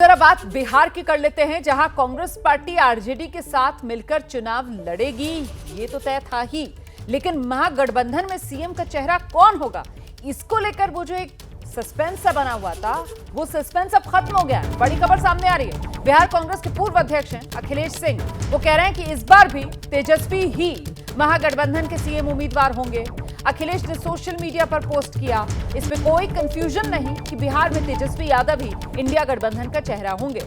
जरा बात बिहार की कर लेते हैं, जहां कांग्रेस पार्टी आरजेडी के साथ मिलकर चुनाव लड़ेगी ये तो तय था ही, लेकिन महागठबंधन में सीएम का चेहरा कौन होगा इसको लेकर वो जो एक सस्पेंस सा बना हुआ था वो सस्पेंस अब खत्म हो गया है। बड़ी खबर सामने आ रही है। बिहार कांग्रेस के पूर्व अध्यक्ष हैं अखिलेश सिंह, वो कह रहे हैं कि इस बार भी तेजस्वी ही महागठबंधन के सीएम उम्मीदवार होंगे। अखिलेश ने सोशल मीडिया पर पोस्ट किया, इसमें कोई कंफ्यूजन नहीं कि बिहार में तेजस्वी यादव ही इंडिया गठबंधन का चेहरा होंगे।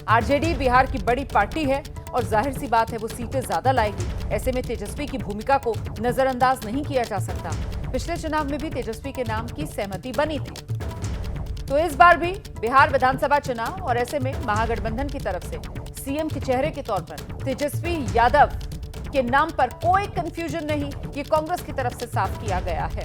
आरजेडी बिहार की बड़ी पार्टी है और जाहिर सी बात है वो सीटें ज्यादा लाएगी। ऐसे में तेजस्वी की भूमिका को नजरअंदाज नहीं किया जा सकता। पिछले चुनाव में भी तेजस्वी के नाम की सहमति बनी थी, तो इस बार भी बिहार विधानसभा चुनाव और ऐसे में महागठबंधन की तरफ से सीएम के चेहरे के तौर पर तेजस्वी यादव के नाम पर कोई कंफ्यूजन नहीं, ये कांग्रेस की तरफ से साफ किया गया है।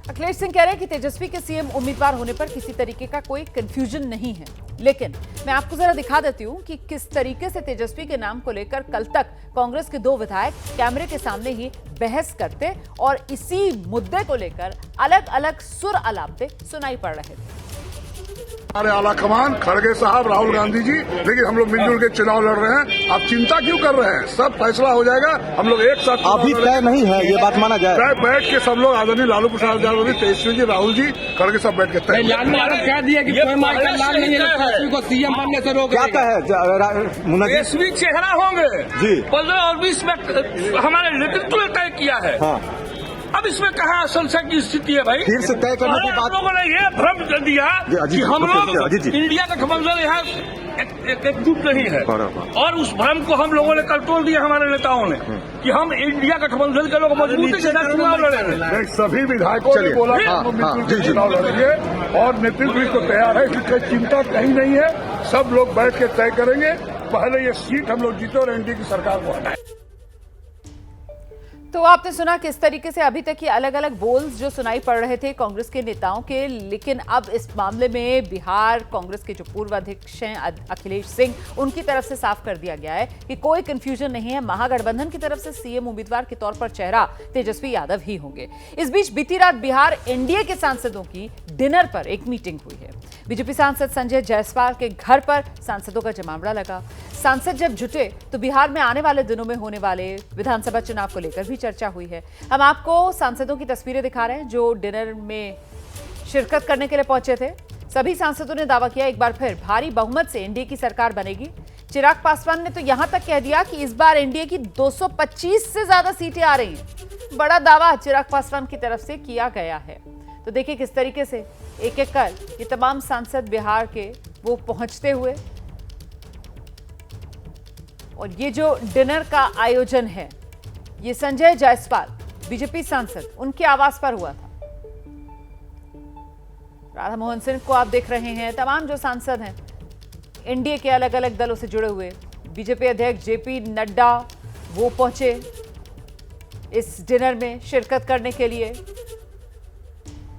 अखिलेश सिंह कह रहे हैं कि तेजस्वी के सीएम उम्मीदवार होने पर किसी तरीके का कोई कंफ्यूजन नहीं है, लेकिन मैं आपको जरा दिखा देती हूं कि किस तरीके से तेजस्वी के नाम को लेकर कल तक कांग्रेस के दो विधायक कैमरे के सामने ही बहस करते और इसी मुद्दे को लेकर अलग अलग सुर अलापते सुनाई पड़ रहे थे। हमारे आला कमान खड़गे साहब, राहुल गांधी जी, लेकिन हम लोग मिलजुल के चुनाव लड़ रहे हैं। आप चिंता क्यों कर रहे हैं? सब फैसला हो जाएगा। हम लोग एक साथ अभी तय नहीं है, ये बात माना जाए। तय बैठ के सब लोग आदरणीय लालू प्रसाद यादव जी, तेजस्वी जी, राहुल जी, खड़गे सब बैठ के तय। लाल ने आरोप क्या दिया कि कोई माइकल लाल नहीं है, तेजस्वी को सीएम बनने से रोक क्या है तेजस्वी चेहरा होंगे जी। 15 और 20 में हमारे नेतृत्व ने तय किया है। हाँ। अब इसमें कहाँ संशय की स्थिति है भाई? फिर से तय करने की बात। आप लोगों ने ये भ्रम कर दिया कि हम लोग इंडिया गठबंधन यहाँ एकजुट नहीं है, और उस भ्रम को हम लोगों ने कल तोड़ दिया हमारे नेताओं ने कि हम इंडिया गठबंधन के लोग मजबूती के साथ चुनाव लड़ेंगे। सभी विधायकों ने बोला हम मिलजुल के चुनाव लड़ेंगे और नेतृत्व इसको तैयार है कि चिंता कहीं नहीं है। सब लोग बैठ के तय करेंगे। पहले ये सीट हम लोग जीते और एनडीए की सरकार को हटाए। तो आपने सुना किस तरीके से अभी तक ये अलग अलग बोल्स जो सुनाई पड़ रहे थे कांग्रेस के नेताओं के, लेकिन अब इस मामले में बिहार कांग्रेस के जो पूर्व अध्यक्ष हैं अखिलेश सिंह, उनकी तरफ से साफ कर दिया गया है कि कोई कंफ्यूजन नहीं है। महागठबंधन की तरफ से सीएम उम्मीदवार के तौर पर चेहरा तेजस्वी यादव ही होंगे। इस बीच बीती रात बिहार एनडीए के सांसदों की डिनर पर एक मीटिंग हुई है। बीजेपी सांसद संजय जायसवाल के घर पर सांसदों का जमावड़ा लगा। सांसद जब जुटे तो बिहार में आने वाले दिनों में होने वाले विधानसभा चुनाव को लेकर भी चर्चा हुई है। हम आपको सांसदों की तस्वीरें दिखा रहे हैं जो डिनर में शिरकत करने के लिए पहुंचे थे। सभी सांसदों ने दावा किया एक बार फिर भारी बहुमत से एनडीए की सरकार बनेगी। चिराग पासवान ने तो यहां तक कह दिया कि इस बार एनडीए की 225 से ज्यादा सीटें आ रही हैं। बड़ा दावा चिराग पासवान की तरफ से किया गया है। तो देखिए किस तरीके से एक एक कर ये तमाम सांसद बिहार के वो पहुंचते हुए, और ये जो डिनर का आयोजन है ये संजय जायसवाल बीजेपी सांसद उनके आवास पर हुआ था। राधा मोहन सिंह को आप देख रहे हैं, तमाम जो सांसद हैं एनडीए के अलग अलग दलों से जुड़े हुए, बीजेपी अध्यक्ष जेपी नड्डा वो पहुंचे इस डिनर में शिरकत करने के लिए।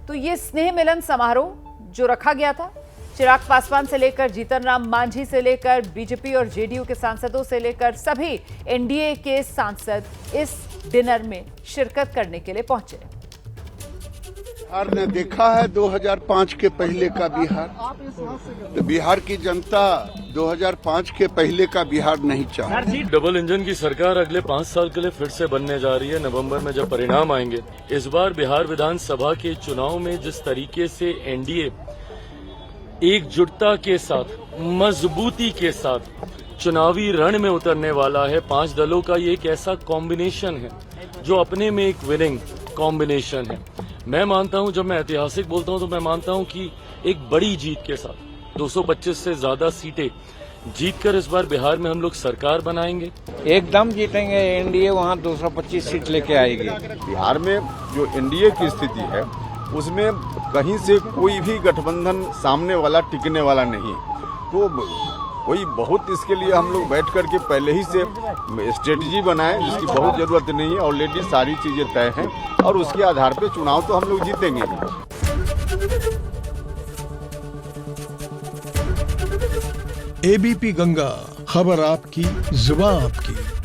तो ये स्नेह मिलन समारोह जो रखा गया था, चिराग पासवान से लेकर जीतन राम मांझी से लेकर बीजेपी और जेडीयू के सांसदों से लेकर सभी एनडीए के सांसद इस डिनर में शिरकत करने के लिए पहुंचे। बिहार ने देखा है 2005 के पहले का बिहार, तो बिहार की जनता 2005 के पहले का बिहार नहीं चाहती। डबल इंजन की सरकार अगले 5 साल के लिए फिर से बनने जा रही है। नवंबर में जब परिणाम आएंगे, इस बार बिहार विधानसभा के चुनाव में जिस तरीके से एनडीए एकजुटता के साथ, मजबूती के साथ चुनावी रण में उतरने वाला है, 5 दलों का ये एक ऐसा कॉम्बिनेशन है जो अपने में एक विनिंग कॉम्बिनेशन है। मैं मानता हूं, जब मैं ऐतिहासिक बोलता हूं तो मैं मानता हूं कि एक बड़ी जीत के साथ 225 से ज्यादा सीटें जीतकर इस बार बिहार में हम लोग सरकार बनाएंगे। एकदम जीतेंगे। एनडीए वहां 225 सीट लेके आएगी। बिहार में जो एनडीए की स्थिति है उसमें कहीं से कोई भी गठबंधन सामने वाला टिकने वाला नहीं, तो कोई बहुत इसके लिए हम लोग बैठ कर के पहले ही से स्ट्रेटजी बनाएं, जिसकी बहुत जरूरत नहीं है। ऑलरेडी सारी चीजें तय हैं और उसके आधार पे चुनाव तो हम लोग जीतेंगे। एबीपी गंगा, खबर आपकी, जुबान आपकी।